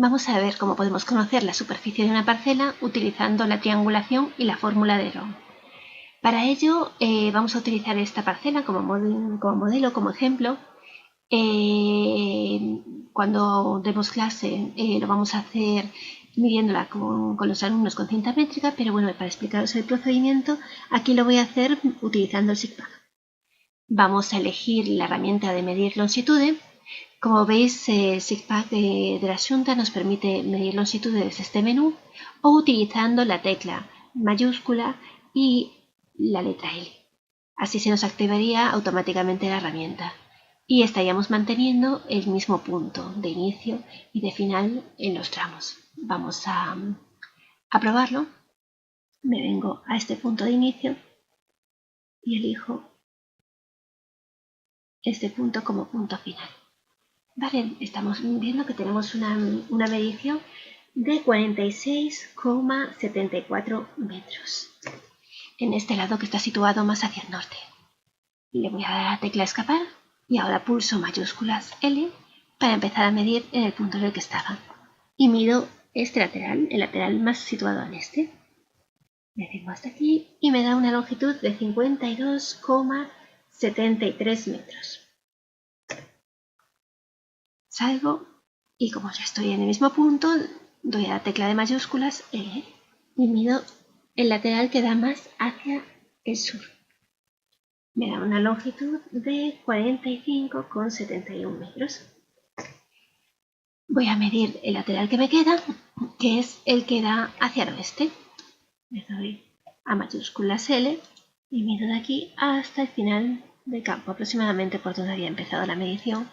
Vamos a ver cómo podemos conocer la superficie de una parcela utilizando la triangulación y la fórmula de Ron. Para ello vamos a utilizar esta parcela como modelo, como ejemplo. Cuando demos clase lo vamos a hacer midiéndola con los alumnos con cinta métrica, pero bueno, para explicaros el procedimiento, aquí lo voy a hacer utilizando el SIGPAG. Vamos a elegir la herramienta de medir longitudes. Como veis, el SIGPAG de la Xunta nos permite medir longitudes desde este menú o utilizando la tecla mayúscula y la letra L. Así se nos activaría automáticamente la herramienta y estaríamos manteniendo el mismo punto de inicio y de final en los tramos. Vamos a probarlo. Me vengo a este punto de inicio y elijo este punto como punto final. Vale, estamos viendo que tenemos una medición de 46,74 metros en este lado que está situado más hacia el norte. Le voy a dar a la tecla escapar y ahora pulso mayúsculas L para empezar a medir en el punto en el que estaba. Y mido este lateral, el lateral más situado al este. Le vengo hasta aquí y me da una longitud de 52,73 metros. Salgo y como ya estoy en el mismo punto, doy a la tecla de mayúsculas L y mido el lateral que da más hacia el sur. Me da una longitud de 45,71 metros. Voy a medir el lateral que me queda, que es el que da hacia el oeste. Le doy a mayúsculas L y mido de aquí hasta el final del campo, aproximadamente por donde había empezado la medición,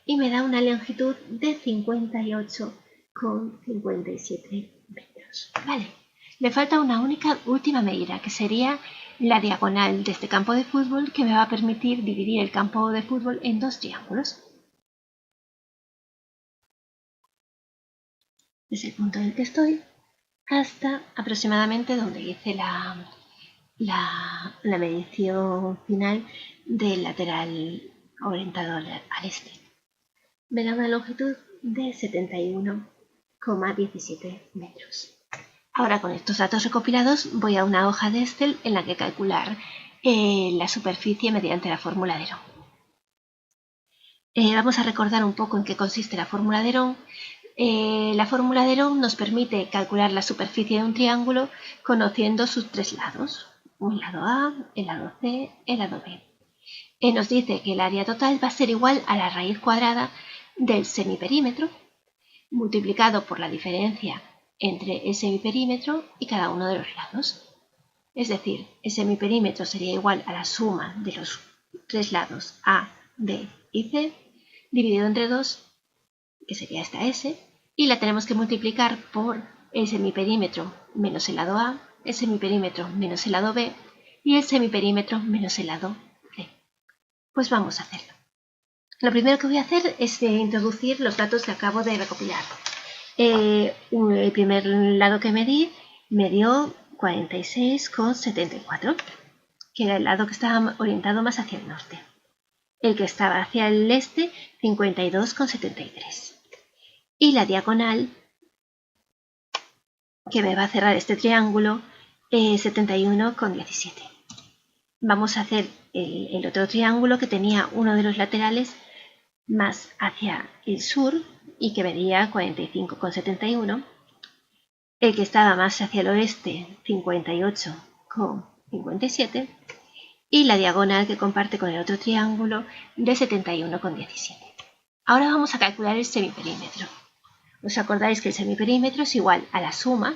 y me da una longitud de 58,57 metros. Vale, le falta una última medida, que sería la diagonal de este campo de fútbol, que me va a permitir dividir el campo de fútbol en dos triángulos. Desde el punto en el que estoy hasta aproximadamente donde hice la medición final del lateral orientado al este. Me da una longitud de 71,17 metros. Ahora, con estos datos recopilados, voy a una hoja de Excel en la que calcular la superficie mediante la fórmula de Ron. Vamos a recordar un poco en qué consiste la fórmula de Ron. La fórmula de Ron nos permite calcular la superficie de un triángulo conociendo sus tres lados. Un lado A, el lado C, el lado B. Nos dice que el área total va a ser igual a la raíz cuadrada del semiperímetro multiplicado por la diferencia entre el semiperímetro y cada uno de los lados. Es decir, el semiperímetro sería igual a la suma de los tres lados A, B y C dividido entre 2, que sería esta S, y la tenemos que multiplicar por el semiperímetro menos el lado A, el semiperímetro menos el lado B y el semiperímetro menos el lado C. Pues vamos a hacerlo. Lo primero que voy a hacer es introducir los datos que acabo de recopilar. El primer lado que medí me dio 46,74, que era el lado que estaba orientado más hacia el norte. El que estaba hacia el este, 52,73. Y la diagonal que me va a cerrar este triángulo, 71,17. Vamos a hacer el otro triángulo que tenía uno de los laterales más hacia el sur y que medía 45,71. El que estaba más hacia el oeste, 58,57. Y la diagonal que comparte con el otro triángulo de 71,17. Ahora vamos a calcular el semiperímetro. ¿Os acordáis que el semiperímetro es igual a la suma?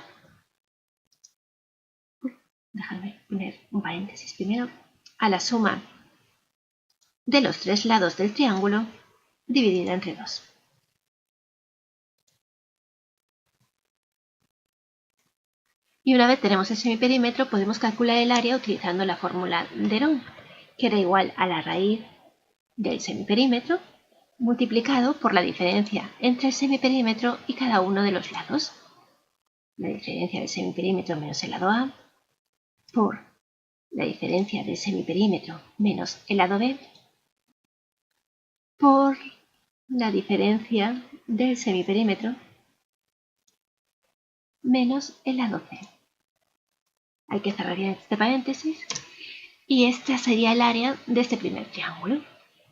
Déjame poner un paréntesis primero. A la suma de los tres lados del triángulo dividida entre 2. Y una vez tenemos el semiperímetro, podemos calcular el área utilizando la fórmula de Ron, que era igual a la raíz del semiperímetro multiplicado por la diferencia entre el semiperímetro y cada uno de los lados. La diferencia del semiperímetro menos el lado A por la diferencia del semiperímetro menos el lado B por la diferencia del semiperímetro menos el lado C. Hay que cerrar bien este paréntesis. Y esta sería el área de este primer triángulo.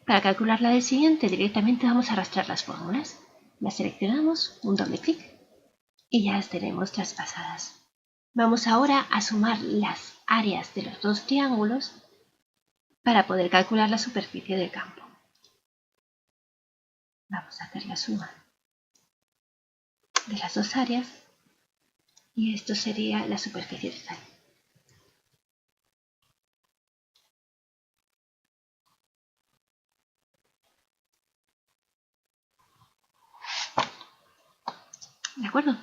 Para calcular la del siguiente, directamente vamos a arrastrar las fórmulas. Las seleccionamos, un doble clic y ya las tenemos traspasadas. Vamos ahora a sumar las áreas de los dos triángulos para poder calcular la superficie del campo. Vamos a hacer la suma de las dos áreas y esto sería la superficie total. ¿De acuerdo?